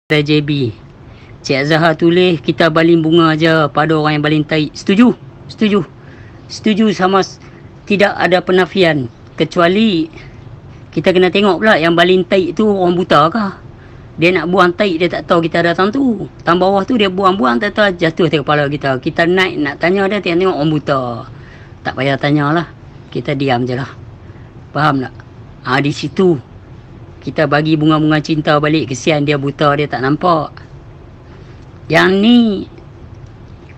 JB. Cik Zahar tulis kita baling bunga aja pada orang yang baling taik. Setuju? Setuju. Setuju sama tidak ada penafian. Kecuali kita kena tengok pula yang baling taik tu orang buta kah? Dia nak buang taik dia tak tahu kita datang tu. Tang bawah tu dia buang-buang tak tahu jatuh di kepala kita. Kita naik nak tanya dia tengok orang buta. Tak payah tanyalah. Kita diam je lah. Faham tak? Di situ kita bagi bunga-bunga cinta balik. Kesian dia buta, dia tak nampak. Yang ni,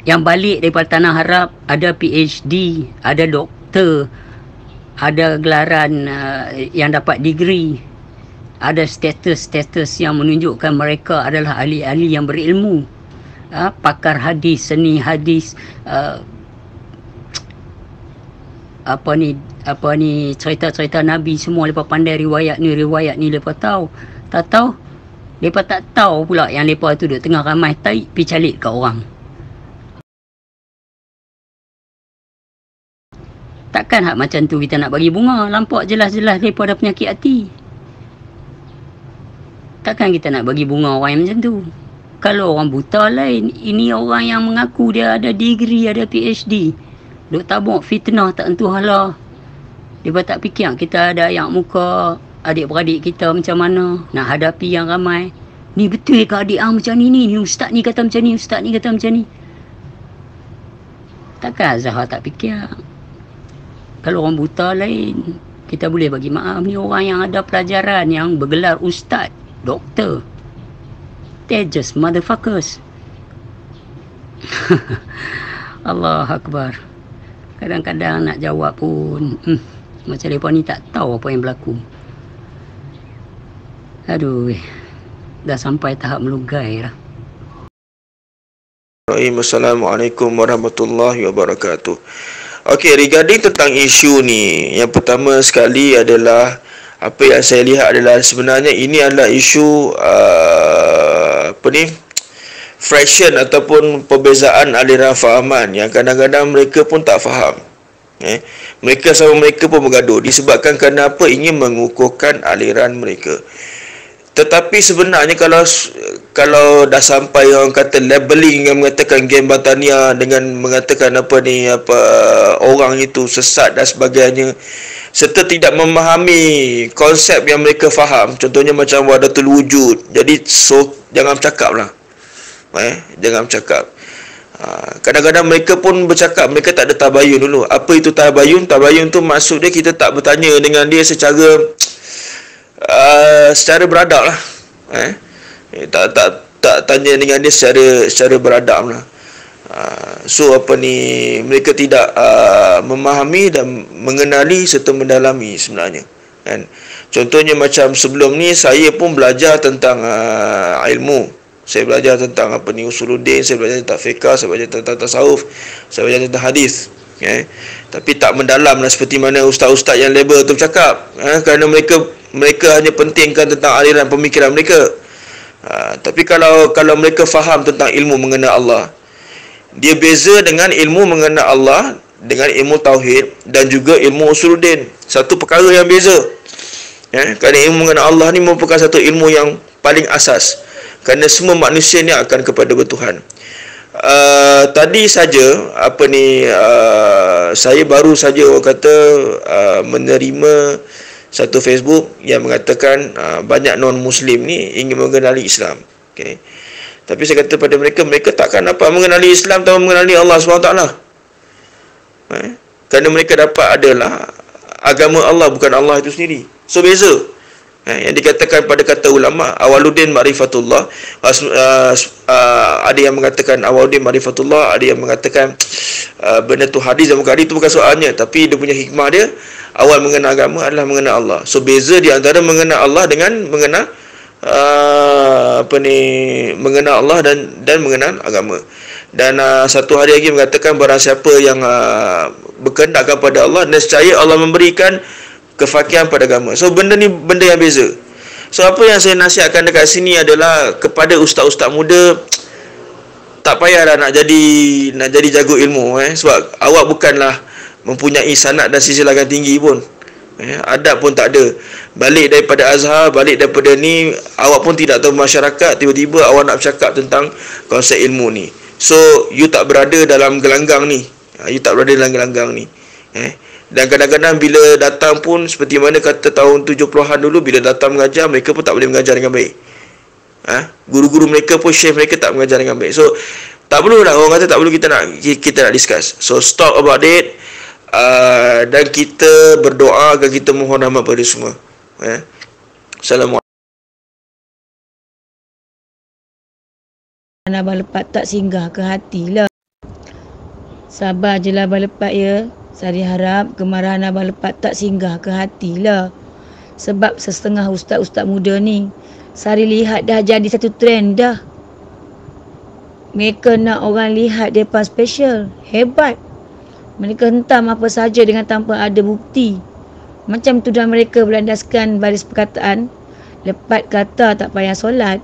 yang balik daripada Tanah Arab, ada PhD, ada doktor, ada gelaran yang dapat degree, ada status-status yang menunjukkan mereka adalah ahli-ahli yang berilmu. Pakar hadis, seni hadis, apa ni cerita-cerita Nabi semua lepas pandai riwayat ni lepas tahu. Tak tahu lepas tak tahu pula yang lepas tu duduk tengah ramai taik pi calit kat orang. Takkan hak macam tu kita nak bagi bunga, nampak jelas-jelas lepas ada penyakit hati. Takkan kita nak bagi bunga orang yang macam tu. Kalau orang buta lain, ini orang yang mengaku dia ada degree, ada PhD. Duk tabuk fitnah tak tentu hala. Dia tak fikir kita ada ayat muka adik-beradik kita macam mana nak hadapi yang ramai. Ni betul ke adik macam ni ustaz ni kata macam ni, ustaz ni kata macam ni. Takkan Zahar tak fikir. Kalau orang buta lain, kita boleh bagi maaf. Ni orang yang ada pelajaran, yang bergelar ustaz, doktor. They're just motherfuckers. Allah Akbar. Kadang-kadang nak jawab pun macam mereka ni tak tahu apa yang berlaku. Aduh, dah sampai tahap melugai lah. Assalamualaikum warahmatullahi wabarakatuh. Okey, regarding tentang isu ni, yang pertama sekali adalah apa yang saya lihat adalah sebenarnya ini adalah isu fraction ataupun perbezaan aliran fahaman yang kadang-kadang mereka pun tak faham. Mereka sama mereka pun bergaduh disebabkan kerana apa? Ingin mengukuhkan aliran mereka. Tetapi sebenarnya kalau dah sampai orang kata labeling yang mengatakan Geng Batania dengan mengatakan orang itu sesat dan sebagainya, serta tidak memahami konsep yang mereka faham, contohnya macam wahdatul wujud. Jadi jangan bercakap lah. Jangan bercakap. Kadang-kadang mereka pun bercakap, mereka tak ada tabayun dulu. Apa itu tabayun? Tabayun tu maksud dia kita tak bertanya dengan dia secara beradab lah. Tak tanya dengan dia secara beradab lah. Mereka tidak memahami dan mengenali serta mendalami sebenarnya. Contohnya macam sebelum ni saya pun belajar tentang ilmu. Saya belajar tentang usuluddin, saya belajar tentang fiqh, saya belajar tentang tasawuf, saya belajar tentang hadis. Tapi tak mendalam lah seperti mana ustaz-ustaz yang label tu bercakap. Kerana mereka hanya pentingkan tentang aliran pemikiran mereka. Tapi kalau mereka faham tentang ilmu mengenal Allah, dia beza dengan ilmu mengenal Allah dengan ilmu tauhid dan juga ilmu usuluddin. Satu perkara yang beza. Kerana ilmu mengenal Allah ni merupakan satu ilmu yang paling asas. Kerana semua manusia ni akan kepada bertuhan. Tadi saja saya baru saja orang kata menerima satu Facebook yang mengatakan banyak non-Muslim ni ingin mengenali Islam. Tapi saya kata pada mereka takkan dapat mengenali Islam tanpa mengenali Allah SWT. Kerana mereka dapat adalah agama Allah, bukan Allah itu sendiri. So beza. Yang dikatakan pada kata ulama awaluddin ma'rifatullah, ada yang mengatakan awaluddin ma'rifatullah, ada yang mengatakan benda tu hadis dan bukan hadis, itu bukan soalnya, tapi dia punya hikmah dia awal mengenal agama adalah mengenal Allah. So beza di antara mengenal Allah dengan mengenal mengenal Allah dan mengenal agama. Dan satu hari lagi mengatakan barang siapa yang berkehendak kepada Allah, nescaya Allah memberikan kefakihan pada agama. So benda ni benda yang beza. So apa yang saya nasihatkan dekat sini adalah kepada ustaz-ustaz muda, tak payahlah nak jadi jago ilmu sebab awak bukanlah mempunyai sanad dan silsilah tinggi pun. Adab pun tak ada. Balik daripada Azhar, balik daripada ni, awak pun tidak tahu masyarakat, tiba-tiba awak nak bercakap tentang konsep ilmu ni. So you tak berada dalam gelanggang ni. You tak berada dalam gelanggang ni. Dan kadang-kadang bila datang pun, seperti mana kata tahun 70-an dulu, bila datang mengajar, mereka pun tak boleh mengajar dengan baik. Guru-guru mereka pun, chef mereka tak mengajar dengan baik. So tak perlu lah, orang kata tak perlu kita nak discuss. So stop about it. Dan kita berdoa agar kita mohon rahmat pada semua. Assalamualaikum. Abang lepat tak singgah ke hati lah. Sabar je lah Abang lepat ya. Saya harap kemarahan Abang lepat tak singgah ke hati lah. Sebab setengah ustaz-ustaz muda ni, Sari lihat dah jadi satu trend dah. Mereka nak orang lihat mereka special, hebat. Mereka hentam apa saja dengan tanpa ada bukti. Macam tuduhan mereka berlandaskan baris perkataan, lepat kata tak payah solat.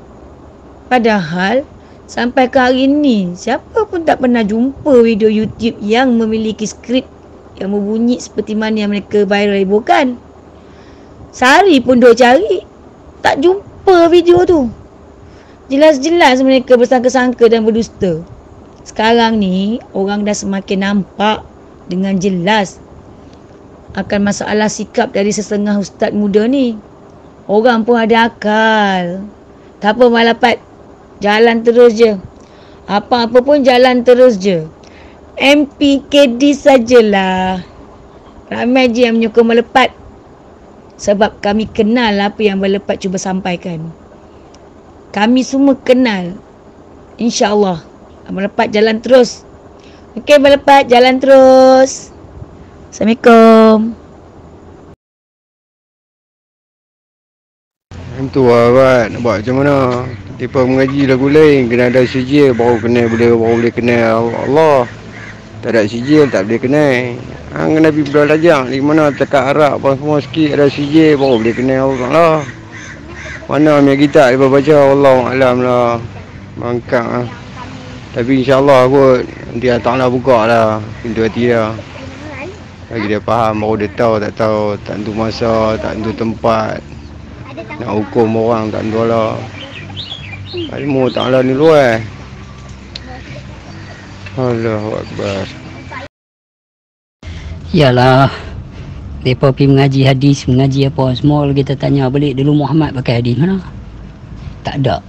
Padahal sampai ke hari ini, siapa pun tak pernah jumpa video YouTube yang memiliki skrip yang berbunyi seperti mana yang mereka viral hebohkan. Sehari pun duk cari, tak jumpa video tu. Jelas-jelas mereka bersangka-sangka dan berdusta. Sekarang ni, orang dah semakin nampak dengan jelas akan masalah sikap dari setengah ustaz muda ni. Orang pun ada akal. Tak apa Malapat, jalan terus je. Apa-apa pun jalan terus je. MPKD sajalah. Ramai je yang menyokong Malapat. Sebab kami kenal apa yang Malapat cuba sampaikan. Kami semua kenal. InsyaAllah Malapat jalan terus. Okey Malapat, jalan terus. Assalamualaikum. Itu lah Abad, nak buat macam mana? Tiba mengaji lagu lain, kena ada sijil baru boleh kenal Allah. Tak ada sijil tak boleh kenal. Kena pergi belajar di mana cakap Arab apa semua sikit, ada sijil baru boleh kenal Allah. Mana punya kita dia baca Allah alam lah. Mangkak lah. Tapi insyaAllah kot dia Ta'ala buka lah pintu hati dia. Bagi dia faham, baru dia tahu, tak tentu masa, tak tentu tempat. Nak hukum orang tak tentu lah. Ilmu Ta'ala ni luar. Allahu Akbar. Yalah, mereka pergi mengaji hadis, mengaji apa semua. Kita tanya balik dulu Muhammad pakai hadis mana? Tak ada.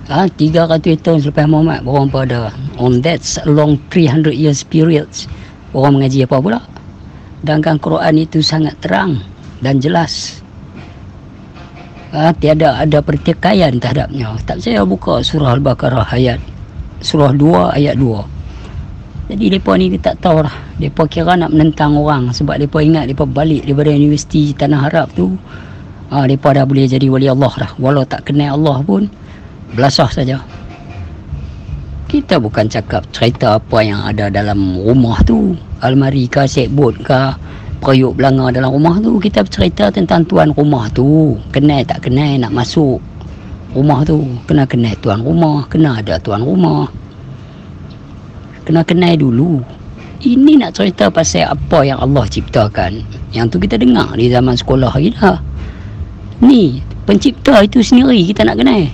300 tahun selepas Muhammad orang pada on that long 300 years periods orang mengaji apa pula. Sedangkan Quran itu sangat terang dan jelas. Tiada ada pertikaian terhadapnya. Tak saya buka surah Al-Baqarah surah 2 ayat 2. Jadi mereka ni tak tahu lah. Mereka kira nak menentang orang sebab mereka ingat mereka balik daripada universiti Tanah Arab tu. Mereka dah boleh jadi wali Allah dah. Walau tak kenal Allah pun, belasah saja. Kita bukan cakap cerita apa yang ada dalam rumah tu, almari ke, sekbot ke, periuk belanga dalam rumah tu. Kita bercerita tentang tuan rumah tu. Kenal tak kenal nak masuk rumah tu, kena kenal tuan rumah, kena ada tuan rumah, kena kenal dulu. Ini nak cerita pasal apa yang Allah ciptakan. Yang tu kita dengar di zaman sekolah lagi dah. Ni pencipta itu sendiri kita nak kenal.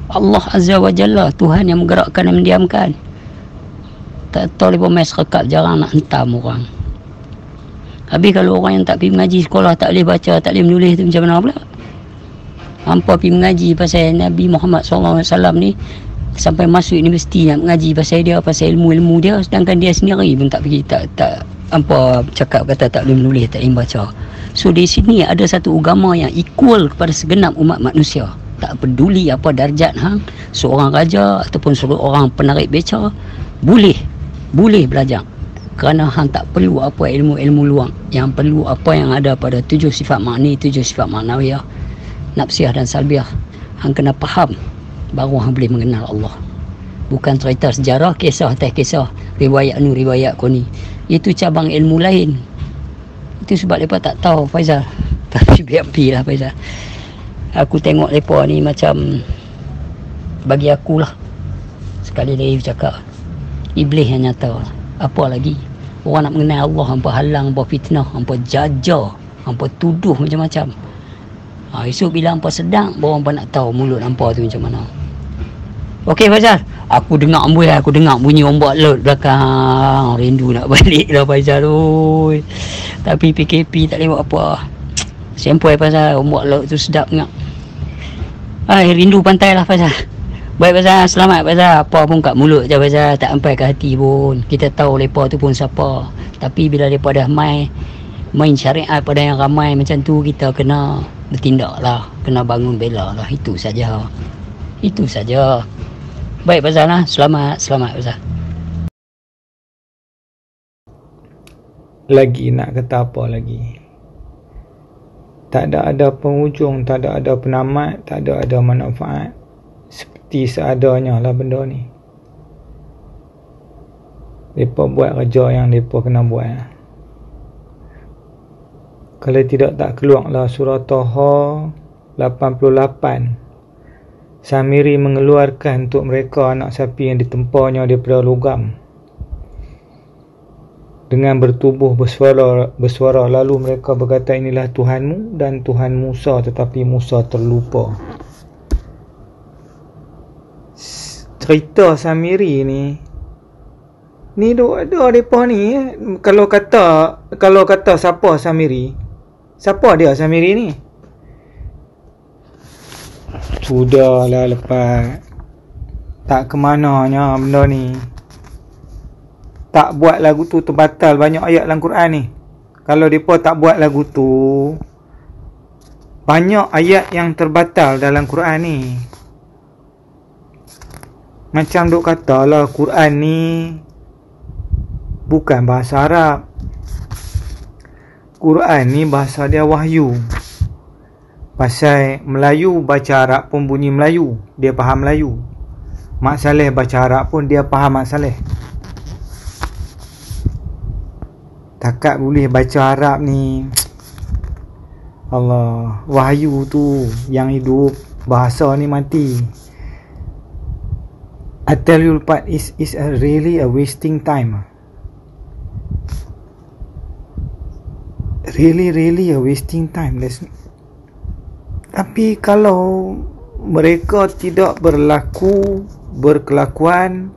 Allah Azza wa Jalla, Tuhan yang menggerakkan dan mendiamkan. Tak tahu lepas main serekat, jarang nak hentam orang. Habis kalau orang yang tak pergi mengaji sekolah, tak boleh baca, tak boleh menulis tu macam mana pula? Hampa pergi mengaji pasal Nabi Muhammad SAW ni, sampai masuk universiti nak mengaji pasal dia, pasal ilmu-ilmu dia, sedangkan dia sendiri pun tak pergi, tak hampa cakap kata tak boleh menulis, tak boleh baca. So di sini ada satu agama yang equal kepada segenap umat manusia. Tak peduli apa darjat hang, seorang raja ataupun seorang penarik beca, boleh belajar. Kerana hang tak perlu apa ilmu-ilmu luang. Yang perlu apa yang ada pada 7 sifat makni, 7 sifat maknawiyah, nafsiyah dan salbiah. Hang kena faham, baru hang boleh mengenal Allah. Bukan cerita sejarah, kisah atas kisah, riwayat ni, riwayat ko ni. Itu cabang ilmu lain. Itu sebab mereka tak tahu Faizal. Tapi biar-biar lah Faizal. Aku tengok mereka ni macam, bagi aku lah, sekali lagi cakap, iblis yang nyata. Apa lagi? Orang nak mengenal Allah, hampa halang, hampa fitnah, hampa jajah. Hampa tuduh macam-macam. Esok bila hampa sedang, baru hampa nak tahu mulut hampa tu macam mana. Okey Faizal, aku dengar bunyi ombak laut belakang. Rindu nak balik lah Faizal. Oi. Tapi PKP tak boleh buat apa. Sempoi Faizal, ombak laut tu sedap ngak. Rindu pantai lah Faizal. Baik Faizal, selamat Faizal. Apa pun kat mulut je Faizal, tak sampai ke hati pun. Kita tahu mereka tu pun siapa. Tapi bila mereka dah main syariat pada yang ramai macam tu, kita kena bertindak lah, kena bangun bela lah. Itu saja. Baik Faizal lah, selamat Faizal. Lagi nak kata apa lagi? Tak ada penghujung, tak ada penamat, tak ada manfaat. Seperti seadanya lah benda ni. Mereka buat kerja yang mereka kena buat. Kalau tidak tak keluarlah surah Taha 88. Samiri mengeluarkan untuk mereka anak sapi yang ditempanya daripada logam. Dengan bertubuh bersuara lalu mereka berkata, inilah Tuhanmu dan Tuhan Musa, tetapi Musa terlupa. Cerita Samiri ni ada mereka ni. Kalau kata siapa Samiri, siapa dia Samiri ni? Sudahlah lepas. Tak ke mananya benda ni. Tak buat lagu tu terbatal banyak ayat dalam Quran ni. Kalau mereka tak buat lagu tu, banyak ayat yang terbatal dalam Quran ni. Macam duk kata lah, Quran ni bukan bahasa Arab. Quran ni bahasa dia wahyu. Pasal Melayu baca Arab pun bunyi Melayu, dia faham Melayu. Mak Saleh baca Arab pun dia faham Mak Saleh. Takat boleh baca Arab ni. Allah, wahyu tu yang hidup, bahasa ni mati. I tell you Pak, is really a wasting time. Really a wasting time. Tapi kalau mereka tidak berkelakuan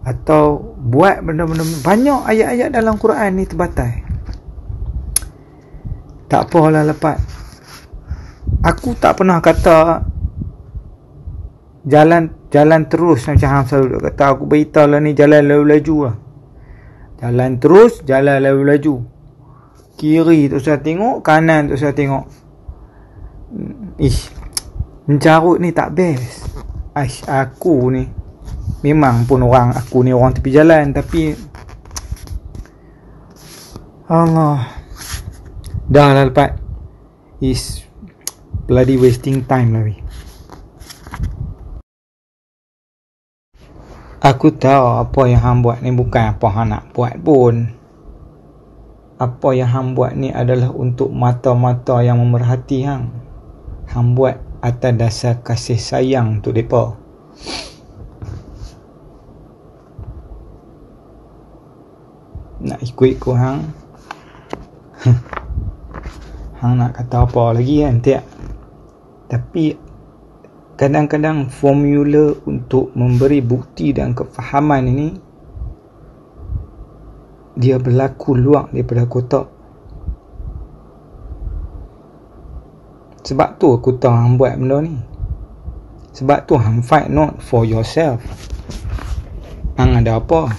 atau buat benda-benda, banyak ayat-ayat dalam Quran ni terbatal. Tak apalah lepas. Aku tak pernah kata jalan terus macam hang selalu kata. Aku beritahu lah ni jalan laju-laju lah. Jalan terus, jalan laju-laju. Kiri tu saya tengok, kanan tu saya tengok. Mencarut ni tak best. Aku ni memang pun aku ni orang tepi jalan, tapi Allah, dah lah lepas. Is bloody wasting time lah. Aku tahu apa yang hang buat ni bukan apa hang nak buat pun. Apa yang hang buat ni adalah untuk mata-mata yang memerhati hang. Hang buat atas dasar kasih sayang untuk mereka. Nak ikut hang. Hang nak kata apa lagi kan, tak? Tapi kadang-kadang formula untuk memberi bukti dan kefahaman ini dia berlaku luar daripada kotak. Sebab tu aku tahu hang buat benda ni. Sebab tu hang fight not for yourself. Hang ada apa?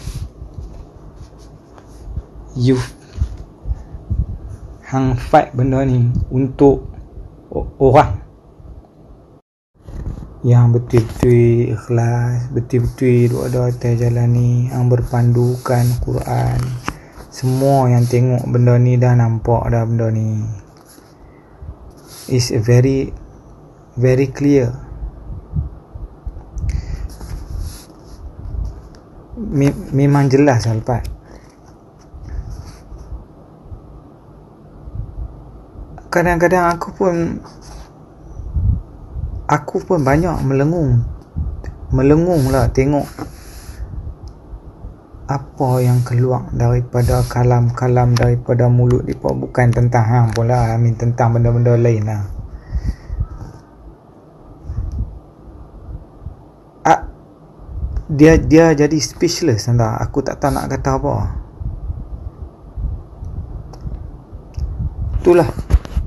Hang fight benda ni untuk orang yang betul-betul ikhlas, betul-betul duk ada atas jalan ni, hang berpandukan Quran. Semua yang tengok benda ni dah nampak dah benda ni. It's very very clear. Memang jelas Alpat. Kadang-kadang aku pun banyak melengung lah tengok apa yang keluar daripada kalam-kalam daripada mulut mereka bukan tentang hang pun lah, tentang benda-benda lain lah. Dia jadi speechless entah. Aku tak tahu nak kata apa. Itulah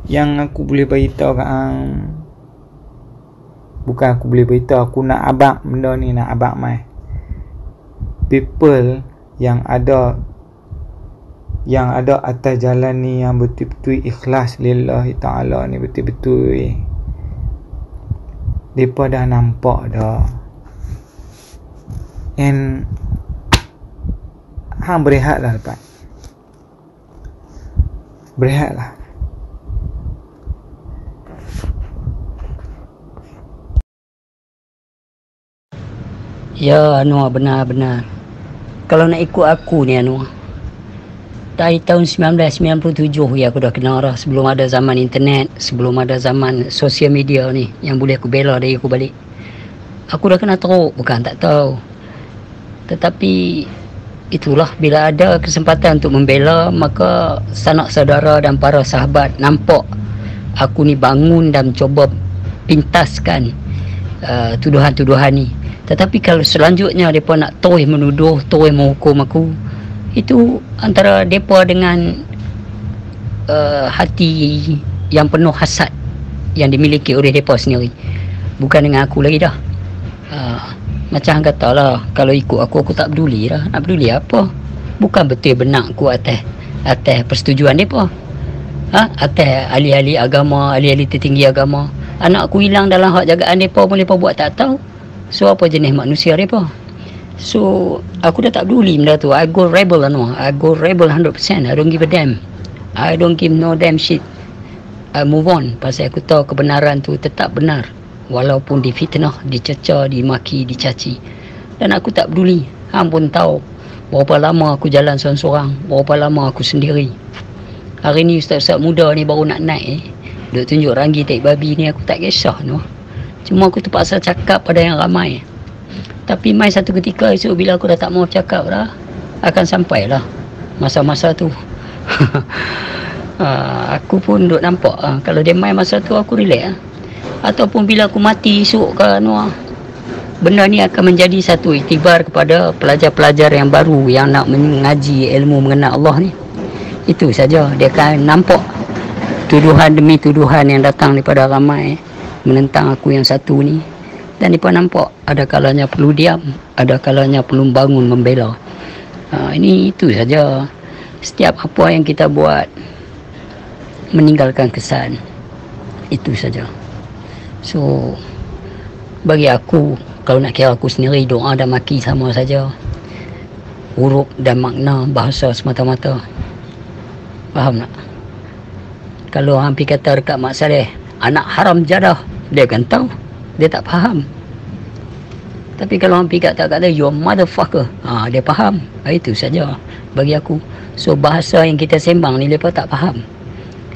yang aku boleh beritahu kat hang. Bukan aku boleh beritahu, aku nak abang benda ni, nak abang mai. People yang ada atas jalan ni, yang betul-betul ikhlas lillahi ta'ala ni, betul-betul mereka dah nampak dah. And hang berehat lah lepas. Berehat lah. Ya Anwar, benar-benar. Kalau nak ikut aku ni Anwar, dari tahun 1997 ya aku dah kenal dah. Sebelum ada zaman internet, sebelum ada zaman sosial media ni yang boleh aku bela diri aku balik, aku dah kenal teruk. Bukan tak tahu, tetapi itulah, bila ada kesempatan untuk membela, maka sanak saudara dan para sahabat nampak aku ni bangun dan cuba pintaskan tuduhan-tuduhan ni. Tetapi kalau selanjutnya mereka nak terus menuduh, terus menghukum aku, itu antara mereka dengan hati yang penuh hasad yang dimiliki oleh mereka sendiri, bukan dengan aku lagi dah. Macam kata lah, kalau ikut aku tak peduli dah. Nak peduli apa? Bukan betul benar aku atas persetujuan mereka, atas ahli-ahli agama, ahli-ahli tertinggi agama. Anak aku hilang dalam hak jagaan mereka pun mereka buat tak tahu. So apa jenis manusia mereka? So aku dah tak peduli benda tu. I go rebel Anwar. I go rebel 100%. I don't give a damn. I don't give no damn shit. I move on. Pasal aku tahu kebenaran tu tetap benar, walaupun difitnah, dicerca, dimaki, dicaci. Dan aku tak peduli. Hang pun tahu berapa lama aku jalan seorang-seorang, berapa lama aku sendiri. Hari ni ustaz-ustaz muda ni baru nak naik duk tunjuk ranggi taik babi ni, aku tak kisah no. Cuma aku terpaksa cakap pada yang ramai. Tapi mai satu ketika esok bila aku dah tak mau cakap dah, akan sampailah masa-masa tu. Aku pun duk nampak kalau dia mai masa tu aku relax ataupun bila aku mati esok ke Anwar, benda ni akan menjadi satu iktibar kepada pelajar-pelajar yang baru yang nak mengaji ilmu mengenal Allah ni. Itu saja, dia akan nampak tuduhan demi tuduhan yang datang daripada ramai menentang aku yang satu ni, dan mereka nampak ada kalanya perlu diam, ada kalanya perlu bangun membela. Ini itu saja. Setiap apa yang kita buat meninggalkan kesan. Itu saja. So bagi aku, kalau nak kira aku sendiri, doa dan maki sama saja. Huruf dan makna bahasa semata-mata. Faham tak? Kalau hampir kata dekat Mak Saleh, anak haram jadah, dia akan tahu. Dia tak faham. Tapi kalau hampir kata you motherfucker, dia faham. Itu saja bagi aku. So bahasa yang kita sembang ni mereka tak faham.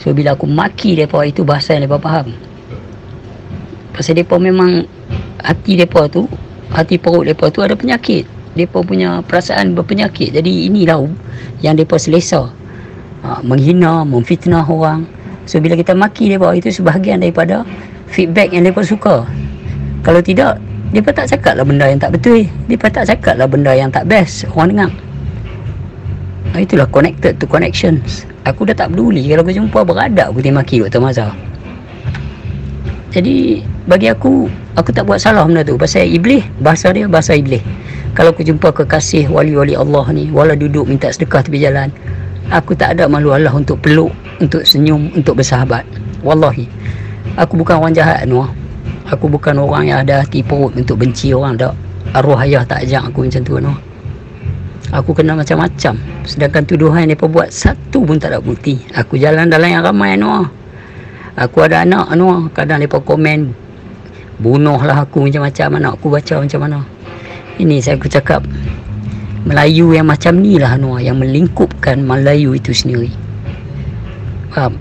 So bila aku maki mereka, itu bahasa yang mereka faham. Pasal mereka memang hati mereka tu, hati perut mereka tu ada penyakit. Mereka punya perasaan berpenyakit. Jadi inilah yang mereka selesa, menghina, memfitnah orang. So bila kita maki mereka, itu sebahagian daripada feedback yang mereka suka. Kalau tidak, mereka tak cakap lah benda yang tak betul. Mereka tak cakap lah benda yang tak best orang dengar. Itulah connected to connections. Aku dah tak peduli kalau aku jumpa beradab putih maki Dr. Mazhar. Jadi bagi aku tak buat salah benda tu. Pasal iblis, bahasa dia bahasa iblis. Kalau aku jumpa kekasih wali-wali Allah ni, wala duduk minta sedekah tepi jalan, aku tak ada malu Allah untuk peluk, untuk senyum, untuk bersahabat. Wallahi, aku bukan orang jahat Anwar. Aku bukan orang yang ada hati perut untuk benci orang. Tak. Arwah ayah tak ajak aku macam tu Anwar. Aku kenal macam-macam. Sedangkan tuduhan yang mereka buat, satu pun tak ada bukti. Aku jalan dalam yang ramai Anwar. Aku ada anak Anwar. Kadang mereka komen, bunuhlah aku macam-macam. Anak aku baca macam mana. Ini saya aku cakap, Melayu yang macam ni lah Anwar, yang melingkupkan Melayu itu sendiri. Faham?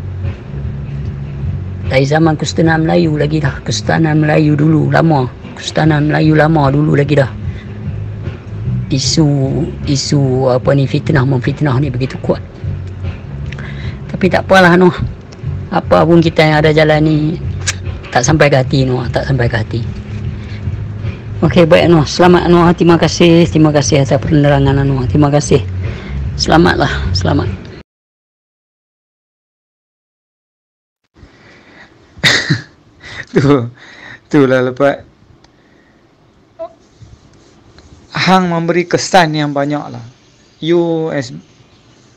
Dari zaman Kesultanan Melayu lagi dah. Kesultanan Melayu dulu lama. Kesultanan Melayu lama dulu lagi dah. isu apa ni, fitnah memfitnah ni begitu kuat. Tapi tak apalah Noh, apa pun kita yang ada jalan ni tak sampai ke hati Noh, tak sampai ke hati. Okey, baik Noh, selamat Noh, terima kasih atas penerangan Noh, terima kasih. Selamatlah, selamat. Itulah lepas hang memberi kesan yang banyak lah. You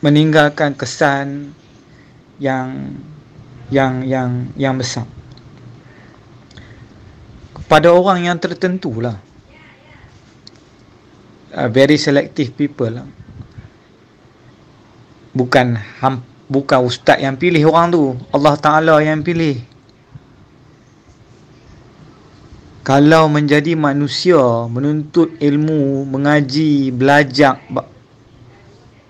meninggalkan kesan yang besar kepada orang yang tertentu lah. Very selective people lah. Bukan ustaz yang pilih orang tu, Allah Ta'ala yang pilih. Kalau menjadi manusia, menuntut ilmu, mengaji, belajar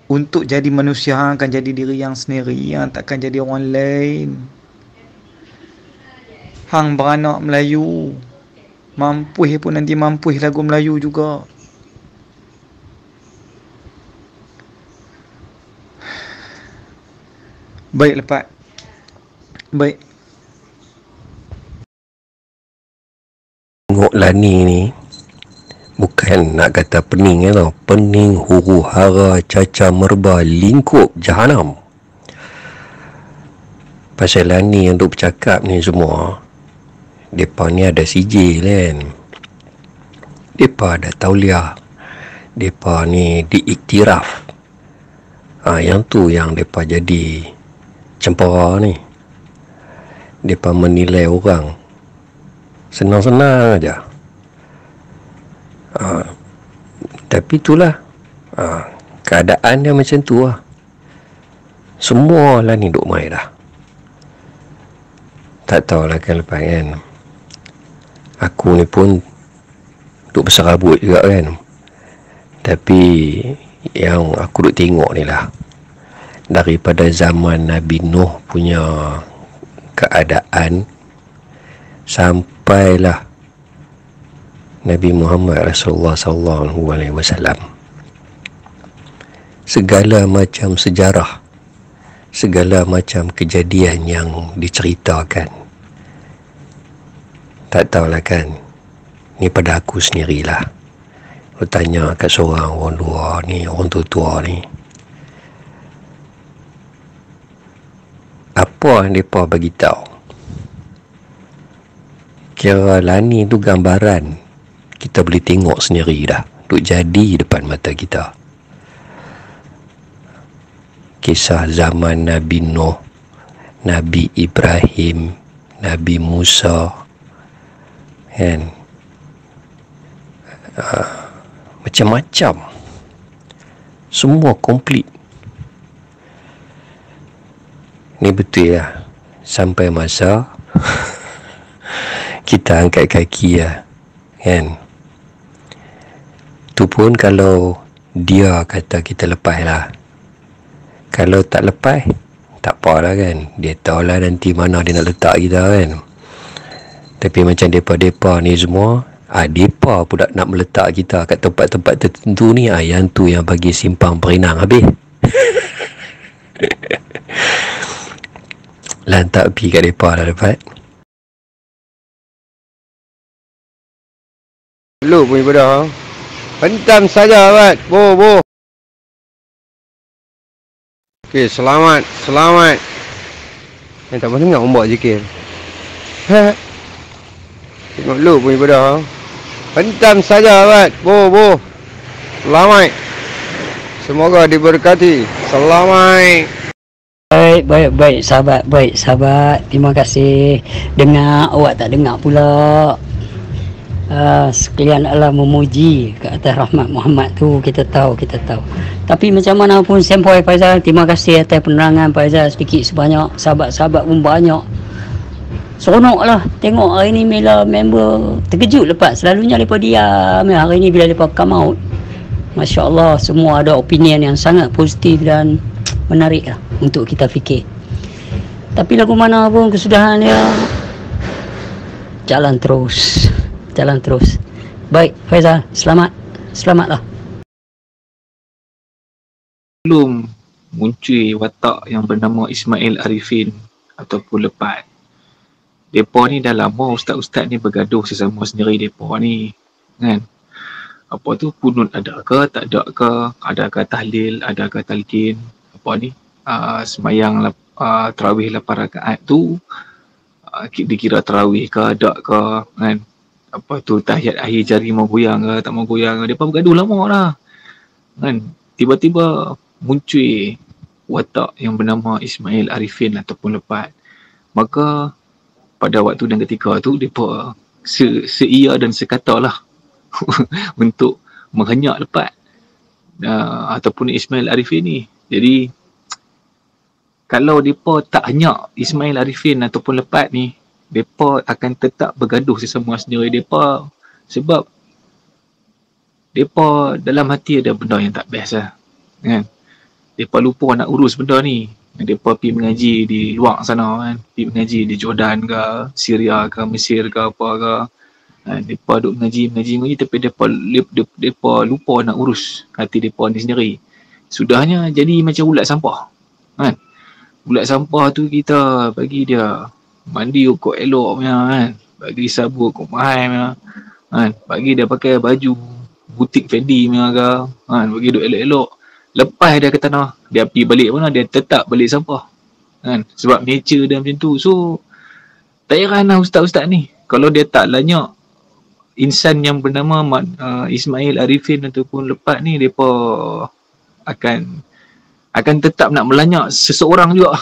untuk jadi manusia, hang akan jadi diri yang sendiri, yang takkan jadi orang lain. Hang beranak Melayu, mampuih pun nanti mampuih lagu Melayu juga. Baik lepas. Baik. Tengok Lani ni bukan nak kata pening tau. Pening, huru hara, caca merba, lingkup jahanam. Pasal Lani yang duk bercakap ni semua, depa ni ada sijil kan. Depa ada tauliah. Depa ni diiktiraf. Yang tu yang depa jadi cempera ni. Depa menilai orang senang-senang aja. Tapi itulah keadaan dia macam tu lah. Semua lah ni duk main dah. Tak tahulah kan lepas kan, aku ni pun duk besar rambut juga kan. Tapi yang aku duk tengok ni lah, daripada zaman Nabi Nuh punya keadaan sampailah Nabi Muhammad Rasulullah sallallahu alaihi wasallam, segala macam sejarah, segala macam kejadian yang diceritakan, tak tahulah kan, ni pada aku sendirilah. Lu tanya kat seorang orang dua ni, orang tua-tua ni, apa yang mereka bagi tahu? Kira Lani tu gambaran kita boleh tengok sendiri dah, duk jadi depan mata kita. Kisah zaman Nabi Nuh, Nabi Ibrahim, Nabi Musa kan, macam-macam, semua komplit. Ni betul lah, sampai masa kita angkat kaki lah kan. Tu pun kalau dia kata kita lepas lah. Kalau tak lepas, tak apalah kan, dia tahulah nanti mana dia nak letak kita kan. Tapi macam depa-depa ni semua, depa pula nak meletak kita kat tempat-tempat tertentu ni, yang tu yang bagi simpang perinang habis. Lantak pergi kat depa dah dapat. Lu punya ibadah. Hentam saja Abad. Bo. Okey, selamat. Tak mahu dengar ombak zikir. Tengok lu punya ibadah. Hentam saja Abad. Bo. Selamat. Semoga diberkati. Selamat. Baik sahabat. Terima kasih. Dengar, awak tak dengar pula. Sekalian Allah memuji ke atas rahmat Muhammad tu, kita tahu. Tapi macam mana pun sempoi Faizal, terima kasih atas penerangan Faizal sedikit sebanyak. Sahabat-sahabat pun banyak. Seronok lah tengok hari ni Mela member terkejut lepas. Selalunya mereka diam, hari ni bila mereka come out, Masya Allah, semua ada opinion yang sangat positif dan menarik lah untuk kita fikir. Tapi lagu mana pun kesudahan dia, jalan terus. Baik Faizal, selamatlah. Belum muncul watak yang bernama Ismail Arifin ataupun Lepat. Depa ni dah lama ustaz-ustaz ni bergaduh sesama sendiri depa ni, kan? Apa tu, kunut ada ke, tak ada ke, adakah tahlil, adakah talqin, apa ni, semayang tarawih 8 rakaat tu, dikira tarawih ke, ada ke, kan? Apa tu, tahiyat akhir jari mau goyang ke, tak mau goyang ke, depa bergaduh lama dah, kan? Tiba-tiba muncul watak yang bernama Ismail Arifin ataupun Lepat. Maka pada waktu dan ketika tu depa seia dan sekata lah untuk menghenyak Lepat ataupun Ismail Arifin ni. Jadi kalau depa tak henyak Ismail Arifin ataupun Lepat ni, depa akan tetap bergaduh sesama sendiri depa, sebab depa dalam hati ada benda yang tak best lah, kan? Depa lupa nak urus benda ni. Depa pergi mengaji di luar sana, kan? Pergi mengaji di Jordan ke, Syria ke, Mesir ke, apa ke. Depa duk mengaji tapi depa lupa nak urus hati depa ni sendiri. Sudahnya jadi macam ulat sampah, kan? Ulat sampah tu kita bagi dia mandi kok elok punya, kan? Bagi sabun kok mahal punya, kan? Bagi dia pakai baju butik Fendi punya ke, kan? Bagi duk elok-elok. Lepas dia ke tanah, dia pergi balik mana, dia tetap balik sampah, kan? Sebab nature dia macam tu. So tak heran lah ustaz-ustaz ni, kalau dia tak lanyak insan yang bernama Ismail Arifin ataupun Lepat ni, mereka akan tetap nak melanyak seseorang juga.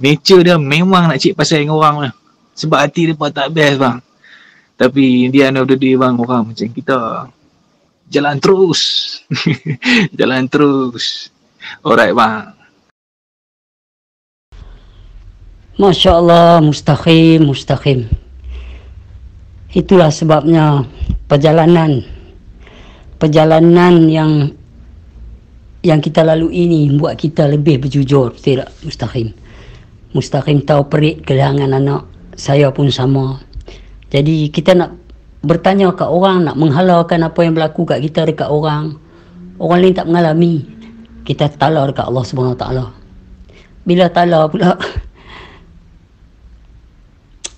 Nature dia memang nak cik pasal dengan orang lah, sebab hati mereka tak best bang. Tapi dia ada day bang, orang macam kita jalan terus. Jalan terus. Alright bang. Masya Allah, mustaqim. Itulah sebabnya perjalanan yang kita lalui ini buat kita lebih berjujur, tidak mustaqim. Mustaqim tahu perit kehilangan anak, saya pun sama. Jadi kita nak bertanya kat orang, nak menghalalkan apa yang berlaku kat kita dekat orang lain tak mengalami, kita tala dekat Allah SWT. Bila tala pula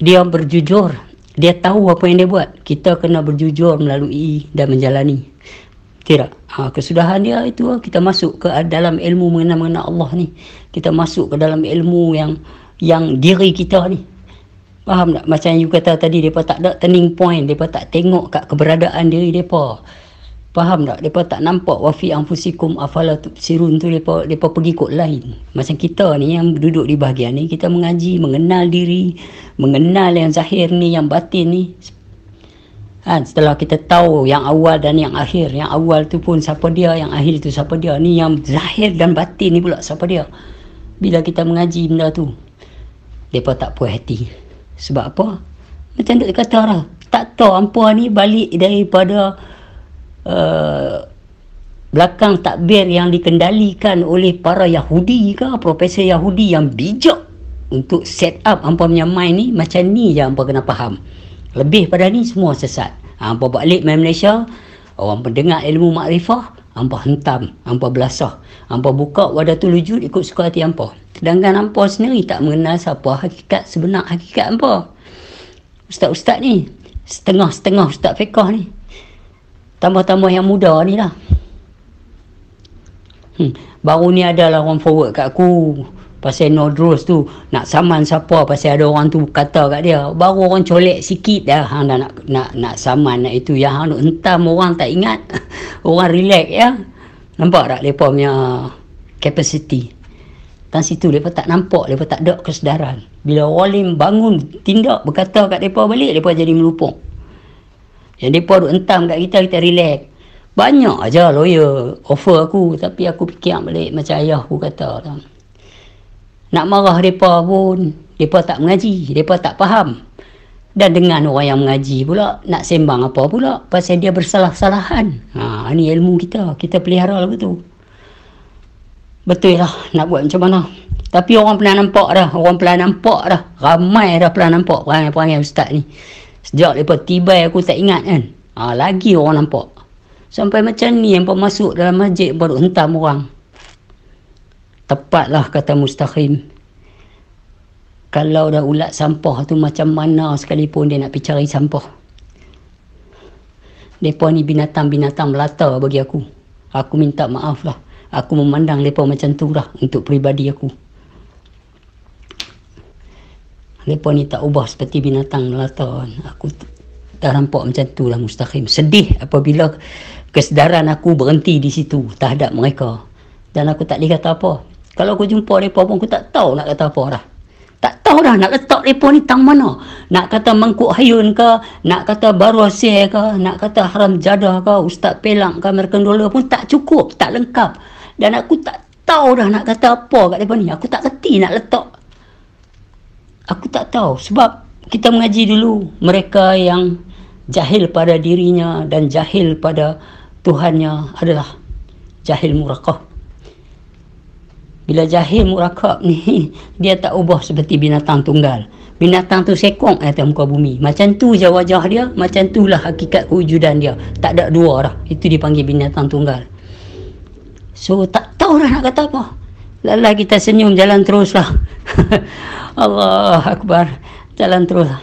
dia berjujur, dia tahu apa yang dia buat, kita kena berjujur melalui dan menjalani. Tidak, kesudahan dia itu kita masuk ke dalam ilmu mengenal Allah ni, kita masuk ke dalam ilmu yang diri kita ni. Faham tak? Macam you kata tadi, mereka tak ada turning point, mereka tak tengok kat keberadaan diri mereka. Faham tak? Mereka tak nampak wafi anfusikum afala tubsirun tu, mereka pergi kot lain. Macam kita ni yang duduk di bahagian ni, kita mengaji, mengenal diri, mengenal yang zahir ni, yang batin ni. Setelah kita tahu yang awal dan yang akhir, yang awal tu pun siapa dia, yang akhir tu siapa dia, ni yang zahir dan batin ni pula siapa dia. Bila kita mengaji benda tu, mereka tak puas hati. Sebab apa? Macam dia kata lah, tak tahu hampa ni balik daripada belakang takbir yang dikendalikan oleh para Yahudi ke, profesor Yahudi yang bijak untuk set up hampa punya mind ni. Macam ni je hampa kena faham. Lebih pada ni semua sesat. Hampa balik main Malaysia, orang pendengar ilmu makrifah, hampa hentam, hampa belasah, hampa buka wadatul wujud ikut suka hati hampa. Sedangkan hampa sendiri tak mengenal siapa hakikat sebenar hakikat hampa. Ustaz-ustaz ni, setengah-setengah ustaz fiqah ni, tambah-tambah yang muda ni lah. Baru ni adalah orang forward kat aku pasal Nodros tu, nak saman siapa pasal ada orang tu kata kat dia. Baru orang colek sikit dah, hang dah nak saman, nak itu. Yang hang nak hentam orang tak ingat. Orang relax ya. Nampak tak mereka punya capacity? Tan situ mereka tak nampak, mereka tak ada kesedaran. Bila orang lain bangun tindak berkata kat mereka balik, mereka jadi melupuk. Yang mereka duk hentam kat kita relax. Banyak aja lawyer offer aku, tapi aku fikir balik macam ayah aku kata tak. Nak marah mereka pun, mereka tak mengaji, mereka tak faham. Dan dengan orang yang mengaji pula, nak sembang apa pula, pasal dia bersalah-salahan. Ini ilmu kita pelihara lah betul. Betul lah, nak buat macam mana. Tapi orang pernah nampak dah, ramai dah pernah nampak perangai-perangai ustaz ni. Sejak mereka tiba aku tak ingat kan. Lagi orang nampak. Sampai macam ni yang masuk dalam masjid baru hentam orang. Tepatlah kata Mustaqim. Kalau dah ulat sampah tu macam mana sekalipun dia nak pergi cari sampah. Mereka ni binatang-binatang melata bagi aku. Aku minta maaf lah. Aku memandang mereka macam tu lah untuk peribadi aku. Mereka ni tak ubah seperti binatang melata. Aku tak nampak macam tu lah Mustaqim. Sedih apabila kesedaran aku berhenti di situ terhadap mereka. Dan aku tak boleh kata apa. Kalau aku jumpa mereka pun aku tak tahu nak kata apa dah. Tak tahu dah nak letak mereka ni tang mana. Nak kata mangkuk hayun ke, nak kata baru asir ke, nak kata haram jadah ke, ustaz pelang ke, American dollar pun tak cukup, tak lengkap. Dan aku tak tahu dah nak kata apa kat mereka ni. Aku tak kerti nak letak. Aku tak tahu sebab kita mengaji dulu. Mereka yang jahil pada dirinya dan jahil pada Tuhannya adalah jahil murakab. Bila jahil murakab ni, dia tak ubah seperti binatang tunggal. Binatang tu sekong atas muka bumi. Macam tu je wajah dia, macam tu lah hakikat kewujudan dia. Tak ada dua dah. Itu dipanggil binatang tunggal. So, tak tahu dah nak kata apa. Lala kita senyum, jalan terus lah. Allah Akbar. Jalan terus lah.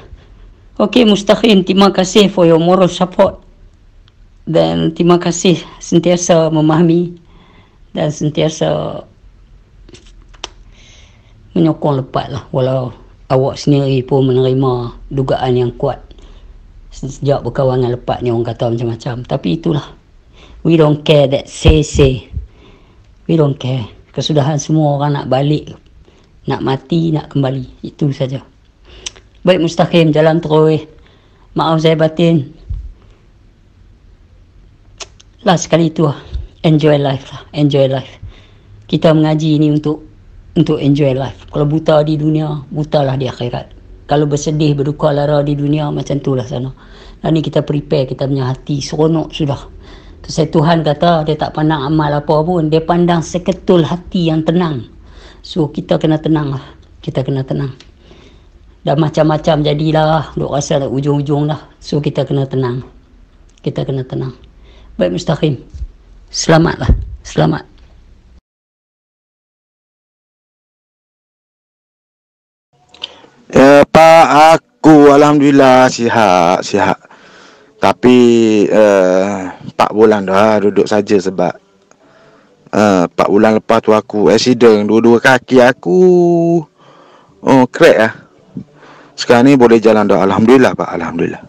Okay, Mustaqim, terima kasih for your moral support. Dan terima kasih sentiasa memahami dan sentiasa menyokong lepas lah. Walau awak sendiri pun menerima dugaan yang kuat sejak berkawan dengan lepas ni, orang kata macam-macam. Tapi itulah, we don't care that say. We don't care. Kesudahan semua orang nak balik, nak mati, nak kembali. Itu saja. Baik Mustaqim, jalan terus. Maaf saya batin. Last sekali itu lah. Enjoy life lah. Enjoy life. Kita mengaji ni untuk enjoy life. Kalau buta di dunia, butalah di akhirat. Kalau bersedih, berduka lara di dunia, macam itulah sana. Dan ni kita prepare kita punya hati, seronok sudah. Sebab Tuhan kata dia tak pandang amal apa pun, dia pandang seketul hati yang tenang. So kita kena tenang lah. Kita kena tenang. Dah macam-macam jadilah, duk rasa dah ujung-ujung dah. So kita kena tenang. Kita kena tenang. Baik Mustaqim, selamatlah. Selamat. Pak, aku alhamdulillah sihat. Tapi 4 bulan dah duduk saja sebab 4 bulan lepas tu aku accident, dua-dua kaki aku crack lah. Sekarang ni boleh jalan dah, alhamdulillah Pak, alhamdulillah.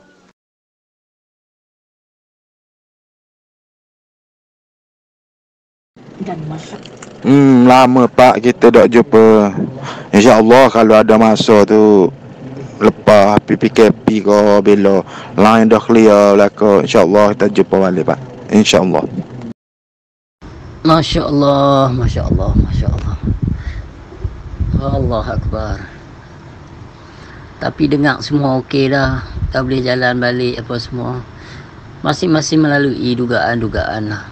Dan masak. Lama Pak kita tak jumpa. InsyaAllah kalau ada masa tu lepas PKP ke bila line dah clear belaka, InsyaAllah kita jumpa balik Pak. InsyaAllah. Masya Allah, Masya Allah, Masya Allah. Allah Akbar. Tapi dengar semua okey dah. Tak boleh jalan balik apa semua. Masing-masing melalui dugaan-dugaan lah.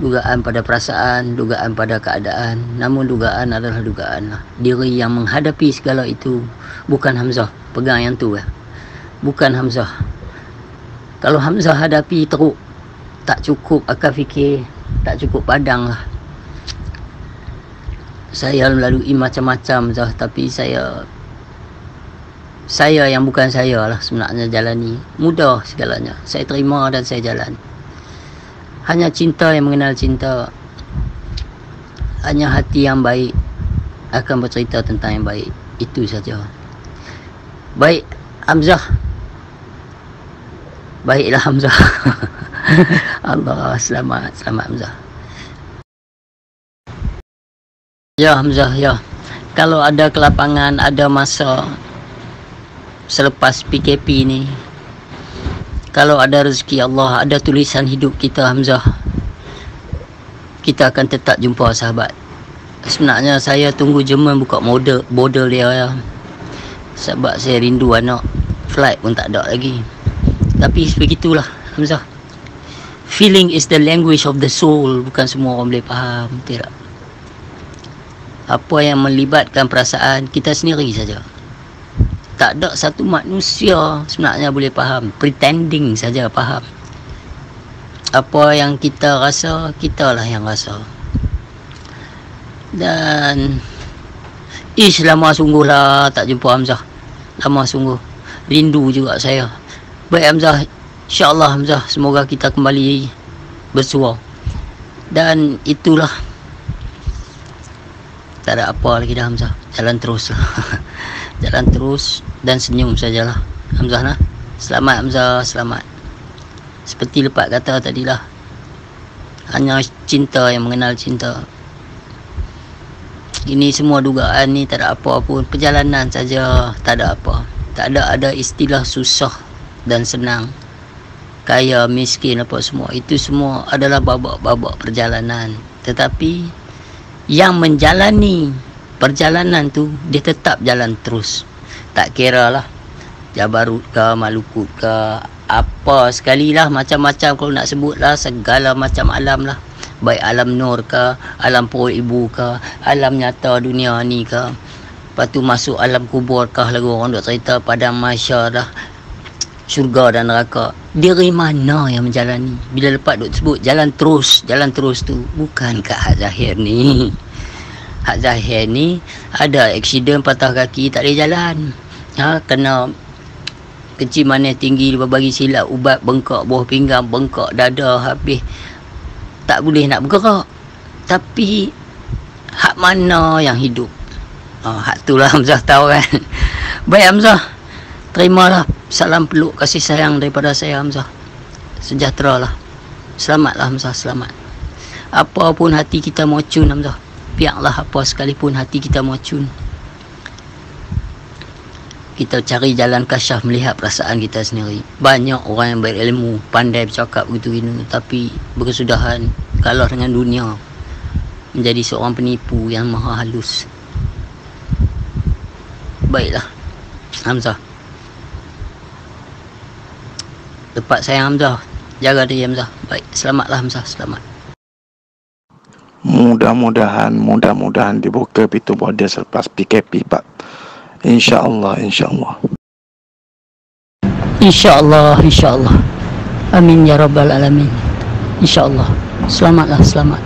Dugaan pada perasaan, dugaan pada keadaan. Namun dugaan adalah dugaan lah. Diri yang menghadapi segala itu bukan Hamzah. Pegang yang tu lah. Bukan Hamzah. Kalau Hamzah hadapi teruk, tak cukup akal fikir, tak cukup padang lah. Saya melalui macam-macam Zah, tapi saya yang bukan saya lah sebenarnya jalani. Mudah segalanya. Saya terima dan saya jalan. Hanya cinta yang mengenal cinta. Hanya hati yang baik akan bercerita tentang yang baik. Itu saja. Baik Hamzah. Baiklah Hamzah. Allah selamat Hamzah. Ya Hamzah, ya. Kalau ada kelapangan, ada masa selepas PKP ni, kalau ada rezeki Allah, ada tulisan hidup kita Hamzah, kita akan tetap jumpa sahabat. Sebenarnya saya tunggu Jerman buka border dia ya. Sebab saya rindu anak. Flight pun tak ada lagi. Tapi begitulah Hamzah. Feeling is the language of the soul. Bukan semua orang boleh faham. Tidak. Apa yang melibatkan perasaan kita sendiri saja. Tak ada satu manusia sebenarnya boleh faham. Pretending saja faham. Apa yang kita rasa, kita lah yang rasa. Dan lama sungguh lah tak jumpa Hamzah. Lama sungguh. Rindu juga saya. Baik Hamzah, insyaAllah Hamzah, semoga kita kembali bersua. Dan itulah, tak ada apa lagi dah Hamzah. Jalan terus lah. Jalan terus dan senyum sajalah Hamzah nah. Selamat Hamzah, selamat. Seperti lepas kata tadilah, hanya cinta yang mengenal cinta. Ini semua dugaan ni tak ada apa pun, perjalanan saja, tak ada apa. Tak ada istilah susah dan senang, kaya, miskin, apa semua. Itu semua adalah babak-babak perjalanan. Tetapi yang menjalani perjalanan tu, dia tetap jalan terus. Tak kira lah Jabarut ke, Maluku ke, apa sekali lah, macam-macam kalau nak sebut lah, segala macam alam lah. Baik alam nur ke, alam perut ibu ke, alam nyata dunia ni ke. Lepas tu masuk alam kubur kah, lagu orang duk cerita padang mahsyar dah, syurga dan neraka. Diri mana yang menjalani? Bila lepas duk sebut jalan terus tu, bukan kat hak zahir ni. Hak zahir ni ada aksiden patah kaki, tak boleh jalan. Kena kecil manis tinggi, berbagi silap, ubat bengkak bawah pinggang, bengkak dada, habis tak boleh nak bergerak. Tapi hak mana yang hidup? Hak tu lah Hamzah tahu kan. Baik Hamzah, terimalah salam peluk kasih sayang daripada saya Hamzah. Sejahtera lah, selamatlah Hamzah, selamat. Apa pun hati kita mau cun Hamzah, biarlah apa sekalipun hati kita mau cun. Kita cari jalan kasyaf melihat perasaan kita sendiri. Banyak orang yang berilmu, pandai bercakap begitu-begitu, tapi berkesudahan kalah dengan dunia, menjadi seorang penipu yang maha halus. Baiklah Hamzah, lepas sayang Hamzah, jaga diri Hamzah. Baik, selamatlah Hamzah, selamat. Mudah-mudahan dibuka pintu border selepas PKP Pak. InsyaAllah. InsyaAllah. Amin ya rabbal alamin. InsyaAllah. Selamatlah, selamat.